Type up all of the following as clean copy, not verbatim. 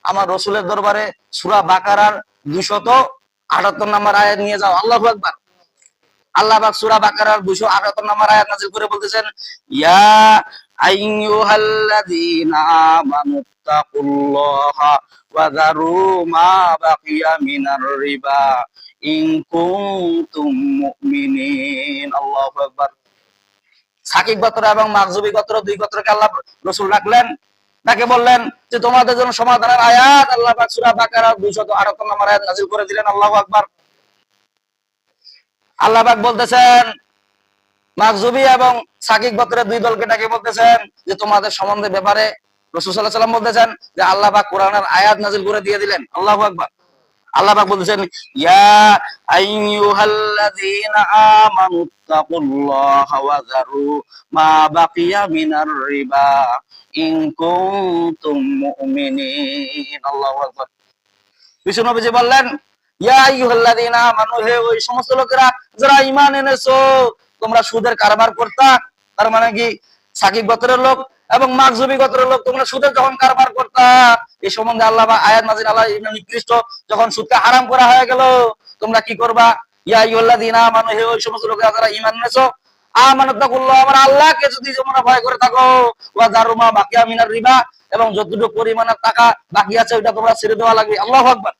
আমার রসুলের দরবারে সূরা বাকারার 278 নম্বর আয়াত নিয়ে যাও। আল্লাহু আকবার। আল্লাহ পাক সূরা বাকারার 278 নম্বর আয়াত নাযিল করে বলতেছেন, ইয়া আইয়ুহাল্লাযীনা আমানুত্তাকুল্লাহা ওয়া যারু মা বাকিয়া মিনার রিবা ইন কুনতুম মুমিনিন। আল্লাহু আকবার। সাকিব গোত্র এবং মাখজুবী গোত্র, দুই গোত্রকে আল্লাহ রাসূল রাখলেন, তাকে বললেন যে তোমাদের জন্য সমাধানের আয়াত আল্লাহ পাক সূরা বাকারার 278 নম্বর আয়াত নাযিল করে দিলেন। আল্লাহু আকবার। আল্লাহ পাক বলতেছেন মাখজুবী এবং সাকিব গোত্রের দুই দলকে ডাকে বলতেছেন যে তোমাদের সম্বন্ধে ব্যাপারে রাসূল সাল্লাল্লাহু আলাইহি ওয়াসাল্লাম বলতেছেন যে আল্লাহ পাক কোরআনের আয়াত নাযিল করে দিয়ে দিলেন। আল্লাহু আকবার। আল্লাহ পাক বলতেছেন, ইয়া আইয়ুহাল্লাযীনা আমানুত্তাকুল্লাহা ওয়া যারু মা বাকিয়া মিনার রিবা ইন কুনতুম মুমিনিন। আল্লাহু আকবার। বিষ্ণু নবীজি বললেন, ইয়া আইয়ুহাল্লাযীনা আমানু, হে ওই সমস্ত লোকেরা যারা ঈমান এনেছো, তোমরা সুদের কারবার করতা। তার মানে কি সাকিব গোত্রের লোক এবং মাখজুবী গোত্রের লোক তোমরা সুদের যখন কারবার করতা, এই সম্বন্ধে আল্লাহ আয়াত নাযিল আল্লাহ নিকৃষ্ট যখন সুদকে হারাম করা হয়ে গেল, তোমরা কি করবা? ইয়া আইয়ুহাল্লাযীনা আমানু, হে ওই সমস্ত লোকেরা যারা ঈমান এনেছো, আমানুত্তাকুল্লাহ, আমার আল্লাহকে যদি তোমরা ভয় করে থাকো, ওয়া যারু মা বাকিয়া মিনার রিবা, এবং যতটুকু পরিমাণের টাকা বাকি আছে ওটা তোমরা ছেড়ে দেওয়া লাগবে। আল্লাহু আকবার।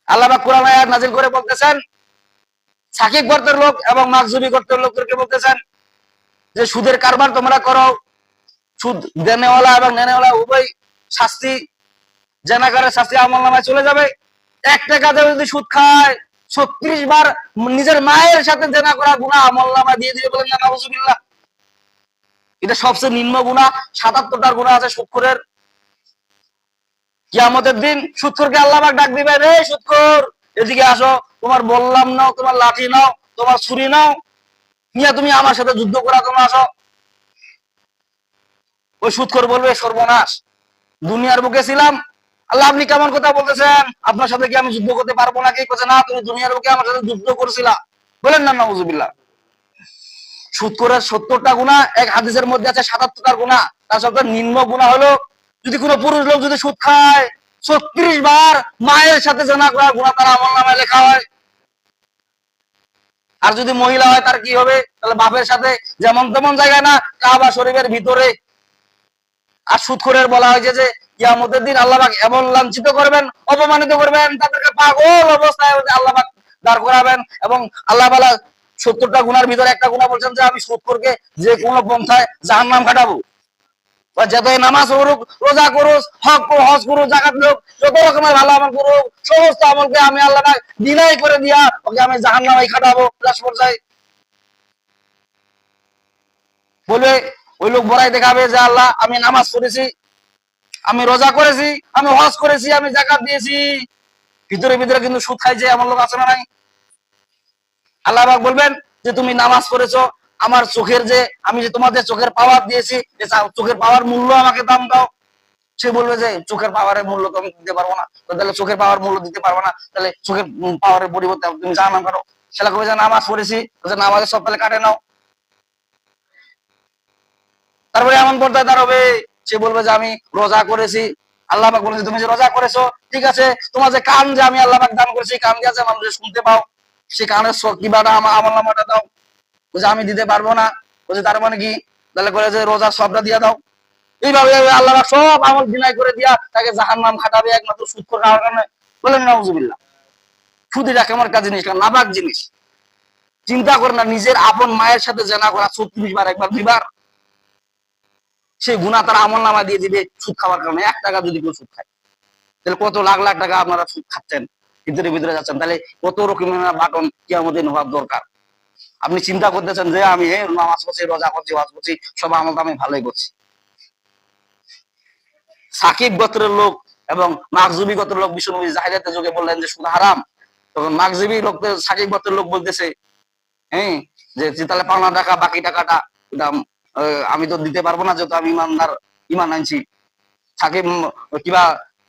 আল্লাহ পাক কোরআন আয়াত নাযিল করে বলতেছেন সাকিব গোত্রের লোক এবং মাখজুবী গোত্রের লোকদেরকে বলতেছেন যে সুদের কারবার তোমরা করো, সুদ দেনেওয়ালা এবং নেনেওয়ালা উভয় শাস্তি, জেনাকারের শাস্তি আমলনামায় চলে যাবে। 1 টাকা দিয়ে যদি সুদ খায় 36 বার নিজের মায়ের সাথে জেনা করা গুনাহ আমলনামায় দিয়ে দিবে। বলেন না নাউজুবিল্লাহ। এটা সবচেয়ে নিম্ন গুনাহ। 77টা গুনাহ আছে সুদখোরের। কিয়ামতের দিন সুদখোরকে আল্লাহ পাক ডাক দিবেন, রে সুদখোর এদিকে আসো, তোমার বললাম নাও, তোমার লাঠি নাও, তোমার ছুরি নাও, নিয়ে তুমি আমার সাথে যুদ্ধ করা, তোমরা আসো। ওই সুদখোর বলবে, সর্বনাশ, দুনিয়ার বুকে ছিলাম, আল্লাহ আপনি কেমন কথা বলতেছেন, আপনার সাথে কি আমি যুদ্ধ করতে পারবো নাকি? বলছে, না, তুমি দুনিয়ার বুকে আমার সাথে যুদ্ধ করছিলা। বলেন না নাউজুবিল্লাহ। সুদখোরের 70টা গুনাহ, এক হাদিসের মধ্যে আছে 77টা গুনাহ। তার সাথে নিম্ন গুনাহ হলো যদি কোনো পুরুষ লোক যদি সুদ খায় 36 বার মায়ের সাথে জেনা করার গুনাহ তার আমলনামায় লেখা হয়। আর যদি মহিলা হয় তার কি হবে? তাহলে বাপের সাথে যেমন তেমন জায়গায় না, কাবা শরীফের ভিতরে। আর সুদখোরের বলা হয়েছে যে কিয়ামতের দিন আল্লাহ পাক এমন লাঞ্ছিত করবেন, অপমানিত করবেন, তাদেরকে পাগল অবস্থায় আল্লাহ পাক দাঁড় করাবেন। এবং আল্লাহ তাআলা 70টা গুনার ভিতরে একটা গুনাহ বলছেন যে আমি সুদখোরকে যে কোনো পন্থায় জাহান্নাম কাটাবো। যত নামাজ করুক, রোজা করুক, হজ করুক, যাকাত করুক, যত রকমের ভালো আমল করুক, সমস্ত আমলকে আমি আল্লাহ পাক বিনাই করে দিয়া ওকে আমি জাহান্নামে কাটাবো। লাশ পর্যায়ে বলবে, ওই লোক বড়াই দেখাবে যে আল্লাহ আমি নামাজ পড়েছি, আমি রোজা করেছি, আমি হজ করেছি, আমি যাকাত দিয়েছি, ভিতরে ভিতরে কিন্তু সুদ খাইছে, এমন লোক আছে না নাই? আল্লাহ পাক বলবেন যে তুমি নামাজ পড়েছো, আমার চোখের যে আমি যে তোমাদের চোখের পাওয়ার দিয়েছি, চোখের পাওয়ার মূল্য আমাকে দাম দাও। সে বলবে যে চোখের পাওয়ারের মূল্য তো আমি দিতে পারবো না। তাহলে চোখের পাওয়ার মূল্য দিতে পারবো না, তাহলে চোখের পাওয়ারের পরিবর্তে তুমি জাহান্নাম কাটো। সেটা কবে যে নামাজ পড়েছি, নামাজের সব তাহলে কাটে নাও। তারপরে এমন পর্যায়ে দাঁড়াবে, সে বলবে যে আমি রোজা করেছি, আল্লাহ পাক বলেছে তুমি যে রোজা করেছো, ঠিক আছে, তোমার যে কান যে আমি আল্লাহ পাক দান করেছি, কান দিয়ে আছে মানুষ শুনতে পাও, সেই কানের কিবাটা আমার আমলনামাটা দাও। বলছে আমি দিতে পারবো না। বলছে তার মানে কি? তাহলে বলে যে রোজার সবটা দিয়ে দাও। এইভাবে আল্লাহ পাক সব আমল বিনাই করে দিয়া তাকে জাহান্নাম খাটাবে একমাত্র সুদখোর খাওয়ার কারণে। বলেন নাউজুবিল্লাহ। সুদ এটা কেমন কাজ জিনিস, নাপাক জিনিস। চিন্তা করে না, নিজের আপন মায়ের সাথে জেনা করা 36 বার, একবার 2 বার, সেই গুনাহ তার আমলনামা দিয়ে দিবে সুদ খাওয়ার কারণে। 1 টাকা যদি কেউ সুদ খায়, তাহলে কত লাখ লাখ টাকা আপনারা সুদ খাচ্ছেন, ভিতরে ভিতরে যাচ্ছেন। তাহলে কত রকমের বাটন কিয়ামতের হওয়ার দরকার। আপনি চিন্তা করতেছেন যে আমি নামাজ করছি, রোজা করছি, হজ করছি, সব আমল আমি ভালোই করছি। সাকিব গোত্রের লোক এবং মাখজুবী গোত্রের লোক বিশ্বনবী জাহিলিয়াতের যুগে বললেন যে সুদ হারাম। তখন মাখজুবী লোকদের, সাকিব গোত্রের লোক বলতেছে যে তাহলে পাওনা টাকা, বাকি টাকাটা আমি তো দিতে পারবো না, যেহেতু আমি ইমান আনছি। সাকিব কিবা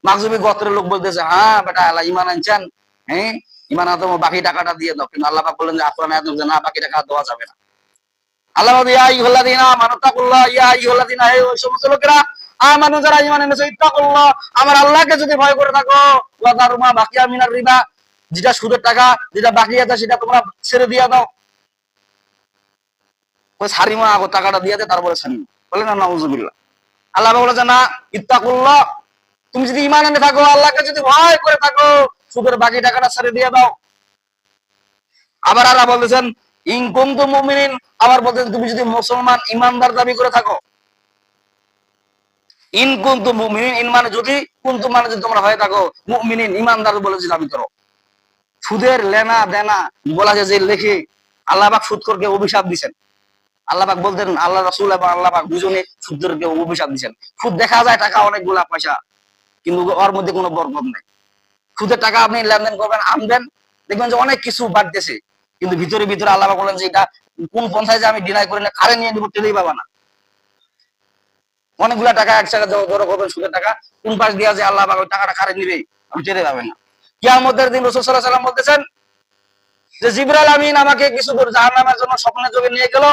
মাখজুবী গোত্রের লোক বলতেছে, হ্যাঁ বেটা আল্লাহ ইমান আনছেন, ইমান আনতে বাকি টাকাটা দিয়ে দাও। কিন্তু আল্লাহ পাক বললেন যে না, বাকি টাকা দেওয়া যাবে না। আল্লাহ ইয়া আইয়ুহাল্লাযীনা আমানুত্তাকুল্লাহ, ইয়া আইয়ুহাল্লাযীনা, হে ওই সমস্ত লোকেরা আমানু যারা ঈমান এনেছো ইত্তাকুল্লাহ, আমার আল্লাহকে যদি ভয় করে থাকো, ওয়া দারুমা বাকিয়া মিনার রিবা, যেটা সুদের টাকা যেটা বাকি আছে সেটা তোমরা ছেড়ে দিয়ে দাও। ওই সারিমা আগো টাকাটা দিয়ে দে, তারপরে সারিমা বলেন না নাউজুবিল্লাহ। আল্লাহ বলেছে না, ইত্তাকুল্লাহ, তুমি যদি ঈমান এনে থাকো, আল্লাহকে যদি ভয় করে থাকো, সুদের বাকি টাকাটা ছেড়ে দিয়ে দাও। আবার আল্লাহ বলতেছেন ইন কুনতুম মুমিনিন, আবার বলতেছেন তুমি যদি মুসলমান ঈমানদার দাবি করে থাকো। ইন কুনতুম মুমিনিন, ইন মানে যদি, কুনতুম মানে যদি তোমরা হয়ে থাকো, মুমিনিন ঈমানদার বলে যে দাবি করো। সুদের লেনা দেনা বলা যায় যে লেখে আল্লাহ পাক সুদখোরকে অভিশাপ দিবেন। আল্লাহ পাক বলতেন, আল্লাহ রাসূল এবং আল্লাহ পাক দুজনে সুদখোরকে অভিশাপ দিবেন। সুদ দেখা যায় টাকা অনেকগুলা পয়সা, কিন্তু ওর মধ্যে কোনো বরকত নেই। সুদের টাকা আপনি লেনদেন করবেন, আনবেন, দেখবেন যে অনেক কিছু বাড়তেছে, কিন্তু ভিতরে ভিতরে আল্লাহ পাক বলেন যে এটা কোন পন্থায় যে আমি ডিনাই করে না কারে নিয়ে নিব টেরই পাবা না। অনেকগুলা টাকা এক জায়গায় জড়ো করবেন সুদের টাকা, কোন পাশ দিয়া যে আল্লাহ পাক ওই টাকাটা কারে নিবে আমি টেরে পাবেন না। কিয়ামতের দিন রাসূল সাল্লাল্লাহু আলাইহি ওয়াসাল্লাম বলতেছেন যে জিবরাইল আমিন আমাকে কিছু দূর জাহান্নামের জন্য স্বপ্নে যোগে নিয়ে গেল,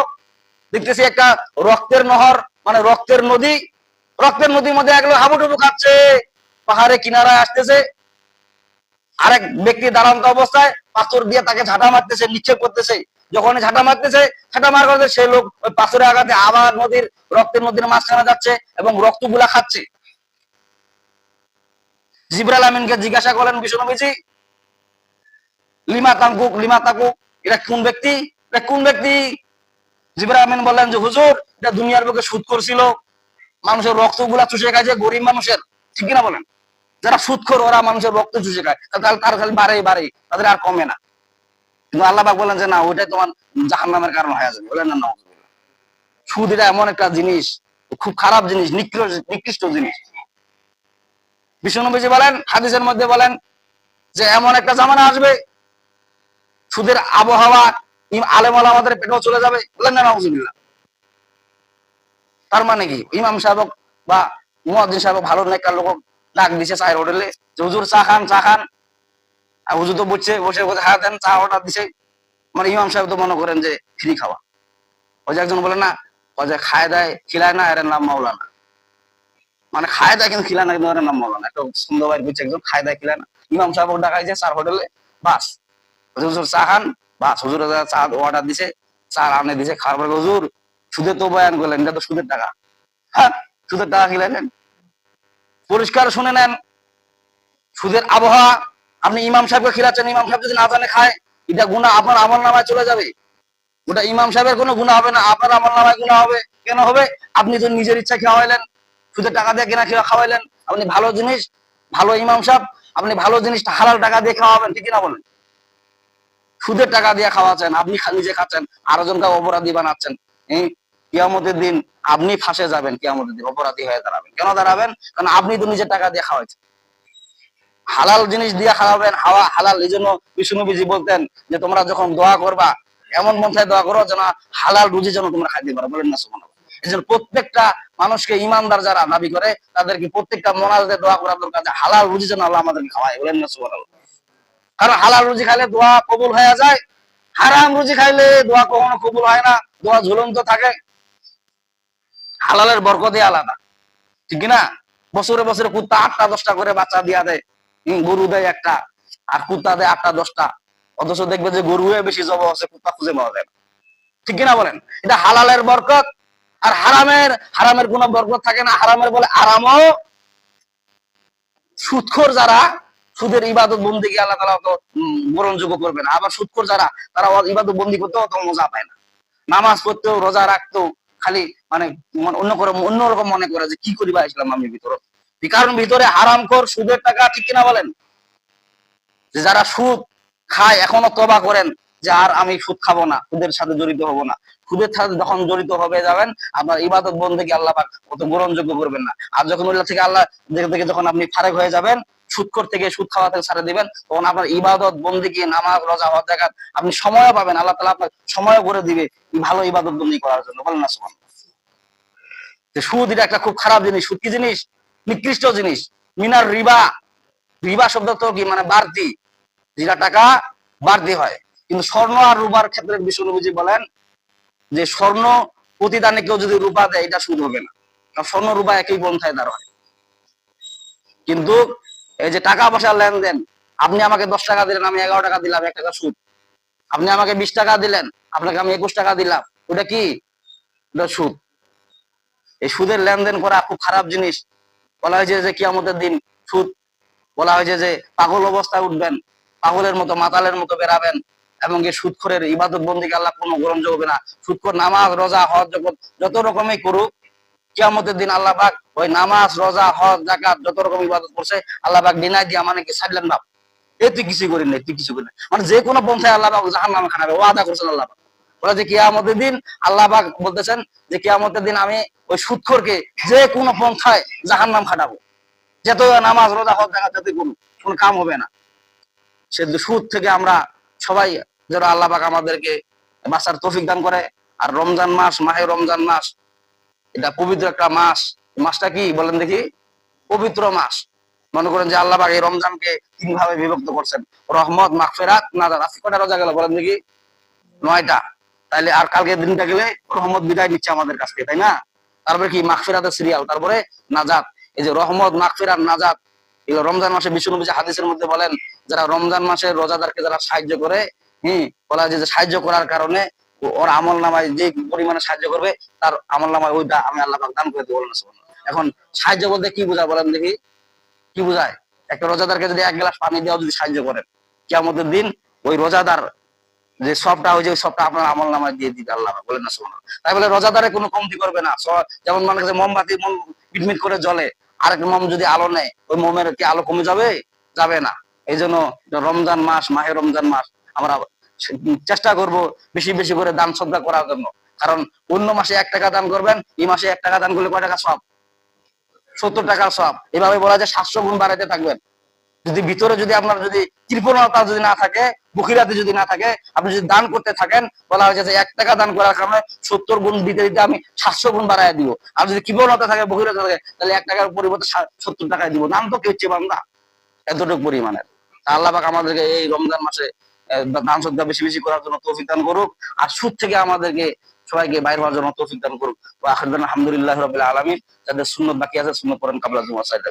দেখতেছি একটা রক্তের নহর, মানে রক্তের নদী, রক্তের নদীর মধ্যে এক লোক হাবুডুবু খাচ্ছে, পাহাড়ে কিনারায় আসতেছে, আরেক ব্যক্তি দাঁড়ান্ত অবস্থায় পাথর দিয়ে তাকে ঝাঁটা মারতেছে, নিক্ষেপ করতেছে। যখন ঝাঁটা মারতেছে, ঝাঁটা মার করতে সেই লোক ওই পাথরের আঘাতে আবার নদীর রক্তের নদীর মাঝখানে যাচ্ছে এবং রক্তগুলা খাচ্ছে। জিবরাইল আমিনকে জিজ্ঞাসা করলেন বিশ্বনবীজি, লিমা তাকুক লিমা তাকুক, এটা কোন ব্যক্তি, এটা কোন ব্যক্তি? জিবরাইল আমিন বললেন যে হুজুর, এটা দুনিয়ার বুকে সুদ করছিল, মানুষের রক্তগুলা চুষে খাইছে, গরিব মানুষের, ঠিক কিনা বলেন? যারা সুদখোর ওরা মানুষের রক্ত চুষে খায়, তার খালি বাড়েই বাড়ে, তাদের আর কমে না। কিন্তু আল্লাহ পাক বলেন যে না, ওইটাই তোমার জাহান্নামের কারণ হয়ে যাবে। বলেন না না, সুদ এটা এমন একটা জিনিস, খুব খারাপ জিনিস, নিকৃষ্ট জিনিস। বিশ্বনবীজি বলেন, হাদিসের মধ্যে বলেন যে এমন একটা জামানা আসবে, সুদের আবহাওয়া আলেম ওলামাদের পেটেও চলে যাবে। বলেন না নাউজুবিল্লাহ। তার মানে কি, ইমাম সাহেব বা মুয়াজ্জিন সাহেব ভালো নেককার লোক ডাক দিছে চায়ের হোটেলে যে হুজুর চা খান, চা খান। আর হুজুর তো বসে বসে হ্যাঁ দেন, চা অর্ডার দিছে, মানে ইমাম সাহেব তো মনে করেন যে ফ্রি খাওয়া। ওই যে একজন বলে না, ওই যে খায় দেয় খিলায় না, এর নাম মাওলানা। মানে খায় দেয় কিন্তু খিলায় না, কিন্তু এর নাম মাওলানা। একটা সুন্দর ভাই বুঝছে, একজন খায় দেয় খিলায় না। ইমাম সাহেব ডাকাইছে চার হোটেলে, বাস হুজুর চা খান, বাস হুজুর চা অর্ডার দিছে, চা আনে দিছে, খাওয়ার পরে হুজুর সুদে তো বয়ান করলেন, এটা তো সুদের টাকা। হ্যাঁ, সুদের টাকা খিলাইলেন। পরিষ্কার শুনে নেন, সুদের আবহাওয়া, আপনি ইমাম সাহেবকে খিলাচ্ছেন, ইমাম সাহেব যদি না জানে খায়, এটা গুনাহ আপনার আমল নামায় চলে যাবে। ওটা ইমাম সাহেবের কোনো গুনাহ হবে না, আপনার আমল নামায় গুনাহ হবে। কেন হবে? আপনি তো নিজের ইচ্ছা খাওয়াইলেন, সুদের টাকা দিয়ে কেনা খাওয়াইলেন। আপনি ভালো জিনিস, ভালো ইমাম সাহেব, আপনি ভালো জিনিসটা হালাল টাকা দিয়ে খাওয়াবেন, ঠিক না বলেন? সুদের টাকা দিয়ে খাওয়াচ্ছেন, আপনি নিজে খাচ্ছেন, আরো জনকে অপরাধী বানাচ্ছেন। এই কিয়ামতের দিন আপনি ফাঁসে যাবেন, কিয়ামতের দিন অপরাধী হয়ে দাঁড়াবেন। কেন দাঁড়াবেন? কারণ আপনি তো নিজের টাকা দিয়ে খাওয়াচ্ছেন। হালাল জিনিস দিয়ে খাওয়াবেন, হাওয়া হালাল। এই জন্য বিষ্ণুনবীজি বলতেন যে তোমরা যখন দোয়া করবা, এমন মনসায় দোয়া করো যেন হালাল রুজি যেন তোমরা খাইতে পারো। বলেন না সুবহানাল্লাহ। এই জন্য প্রত্যেকটা মানুষকে ইমানদার যারা দাবি করে, তাদেরকে প্রত্যেকটা মোনাজাতে দোয়া করা দরকার যে হালাল রুজি যেন আল্লাহ আমাদেরকে খাওয়ায়। বলেন না সুবহানাল্লাহ। কারণ হালাল রুজি খাইলে দোয়া কবুল হয়ে যায়, হারাম রুজি খাইলে দোয়া কখনো কবুল হয় না, দোয়া ঝুলন্ত থাকে। হালালের বরকতই আলাদা, ঠিক না? বছরে বছরে কুত্তা 8টা 10টা করে বাচ্চা দিয়া দেয়, গরু দেয় একটা, আর কুত্তা দেয় 8টা 10টা। অথচ দেখবে যে গরু বেশি জব হচ্ছে, কুত্তা খুঁজে পাওয়া যায় না, ঠিক কিনা বলেন? এটা হালালের বরকত। আর হারামের কোনো বরকত থাকে না। হারামের বলে আরামও। সুদখোর যারা, সুদের ইবাদত বন্দিকে আল্লাহ তাআলা তো গ্রহণযোগ্য করবে না। আবার সুদখোর যারা, তারা ইবাদত বন্দি করতেও তো মজা পায় না। নামাজ পড়তেও, রোজা রাখতেও খালি মানে অন্যরকম মনে করে যে কি করিবা ইসলাম আমি ভিতরে। কারণ ভিতরে হারামখোর, সুদের টাকা, ঠিক কিনা বলেন? যে যারা সুদ খায় এখনো তওবা করেন যে আর আমি সুদ খাবো না, সুদের সাথে জড়িত হব না। সুদের সাথে যখন জড়িত হবে যাবেন, আপনার ইবাদত বন্দেগী আল্লাহ পাক অত গ্রহণযোগ্য করবেন না। আর যখন ওইটা থেকে আল্লাহ থেকে যখন আপনি ফারেক হয়ে যাবেন, সুদখোর থেকে, সুদ খাওয়া থেকে ছাড়ে দিবেন, তখন আপনার ইবাদত বন্দেগী, নামাজ রোজা হজ যাকাত আপনি সময়ও পাবেন। আল্লাহ তাআলা আপনার সময়ও করে দিবে ভালো ইবাদত বন্দেগী করার জন্য। বলেন না সুবহানাল্লাহ। সুদ এটা একটা খুব খারাপ জিনিস। সুদ কি জিনিস? নিকৃষ্ট জিনিস। মিনার রিবা, রিবা শব্দ তো কি মানে বাড়তি, যেটা টাকা বাড়তি হয়। কিন্তু স্বর্ণ আর রূপার ক্ষেত্রে বিশ্বনবীজি বলেন যে স্বর্ণ প্রতিদানে কেউ যদি রূপা দেয়, এটা সুদ হবে না। স্বর্ণ রূপা একই পন্থায় দাঁড়ায়। কিন্তু এই যে টাকা পয়সার লেনদেন, আপনি আমাকে 10 টাকা দিলেন, আমি 11 টাকা দিলাম, 1 টাকা সুদ। আপনি আমাকে 20 টাকা দিলেন, আপনাকে আমি 21 টাকা দিলাম, ওটা কি? ওটা সুদ। এই সুদের লেনদেন করা খুব খারাপ জিনিস। বলা হয়েছে যে কিয়ামতের দিন সুদ, বলা হয়েছে যে পাগল অবস্থায় উঠবেন, পাগলের মতো মাতালের মতো বেরাবেন, এবং এই সুদখোরের ইবাদত বন্দিকে আল্লাহ কোনো গ্রহণযোগ্য হবে না। সুদখোর নামাজ রোজা হজ যত রকমই করুক, কিয়ামতের দিন আল্লাহ পাক ওই নামাজ রোজা হজ যাকাত যত রকম ইবাদত করছে আল্লাহ পাক ডিনাই দিয়া মানে কি ছাড়লেন বাপ, এ তুই কিছু করি নাই, তুই কিছু করি নাই, মানে যে কোনো পন্থায় আল্লাহ পাক জাহান্নামে খানাবে ওয়াদা করছেন আল্লাহ পাক। বলে যে কিয়ামতের দিন আল্লাহ পাক বলতেছেন যে কিয়ামতের দিন আমি ওই সুদখোরকে যে কোনো পন্থায় জাহান্নাম খাটাবো, যত নামাজ রোজা হজ যাকাত যাতে করুক, কোনো কাম হবে না। সে সুদ থেকে আমরা সবাই যেন আল্লাহ পাক আমাদেরকে বাঁচার তৌফিক দান করে। আর রমজান মাস, মাহে রমজান মাস, এটা পবিত্র একটা মাস। মাসটা কি বলেন দেখি? পবিত্র মাস। মনে করেন যে আল্লাহ পাক এই রমজানকে 3 ভাবে বিভক্ত করছেন, রহমত, মাগফিরাত, নাজাত। আজকে কয়টা রোজা গেল বলেন দেখি? 9টা। তাইলে আর কালকের দিনটা গেলে রহমত বিদায় নিচ্ছে আমাদের কাছ থেকে, তাই না? তারপরে কি মাগফিরাতের সিরিয়াল, তারপরে নাজাত। এই যে রহমত, মাগফিরাত, নাজাত, এগুলো রমজান মাসে বিশ্বনবী যে হাদিসের মধ্যে বলেন, যারা রমজান মাসে রোজাদারকে যারা সাহায্য করে, বলা যায় যে সাহায্য করার কারণে ওর আমল নামায় যে পরিমাণে সাহায্য করবে, তার আমল নামায় ওইটা আমি আল্লাহ পাক দান করে দেবো। এখন সাহায্য বলতে কি বোঝায় বলেন দেখি? কি বোঝায়? একটা রোজাদারকে যদি 1 গ্লাস পানি দেওয়া যদি সাহায্য করেন, কিয়ামতের দিন ওই রোজাদার যে সবটা, ওই যে সবটা আপনার আমল নামায় দিয়ে দিবে আল্লাহ, বলেন না সুবহানাল্লাহ। তাই বলে রোজাদারে কোনো কমতি করবে না। যেমন মনে করছে মোমবাতি মিটমিট করে জ্বলে, আরেক মোম যদি আলো নেয়, ওই মোমের কি আলো কমে যাবে? যাবে না। এই জন্য রমজান মাস, মাহে রমজান মাস, আমরা চেষ্টা করব বেশি বেশি করে দান সদকা করার জন্য। কারণ অন্য মাসে 1 টাকা দান করবেন, এই মাসে 1 টাকা দান করলে কয় টাকা সব? 70 টাকার সব। এভাবে বলা যায় 700 গুণ বাড়াইতে থাকবেন। যদি ভিতরে যদি আপনার যদি কৃপণতা যদি না থাকে, বখিরাতি যদি না থাকে, আপনি যদি দান করতে থাকেন, বলা হয়েছে যে 1 টাকা দান করার কারণে 70 গুণ দিতে দিতে আমি 700 গুণ বাড়ায় দিব। আর যদি কৃপণতা থাকে, বখিরাতি থাকে, তাহলে 1 টাকার পরিবর্তে 70 টাকায় দিব। নাম তো কি হচ্ছে বান্দা? এতটুকু পরিমাণের। আল্লাহ পাক আমাদেরকে এই রমজান মাসে দান সদকা বেশি বেশি করার জন্য তৌফিক দান করুক। আর সুদ থেকে আমাদেরকে সবাইকে বাইর হওয়ার জন্য তৌফিক দান করুক। ওয়া আখিরুন আলহামদুলিল্লাহি রাব্বিল আলামিন। যাদের সুন্নাত বাকি আছে সুন্নাত পড়েন কাবলা জুমা সাইদা।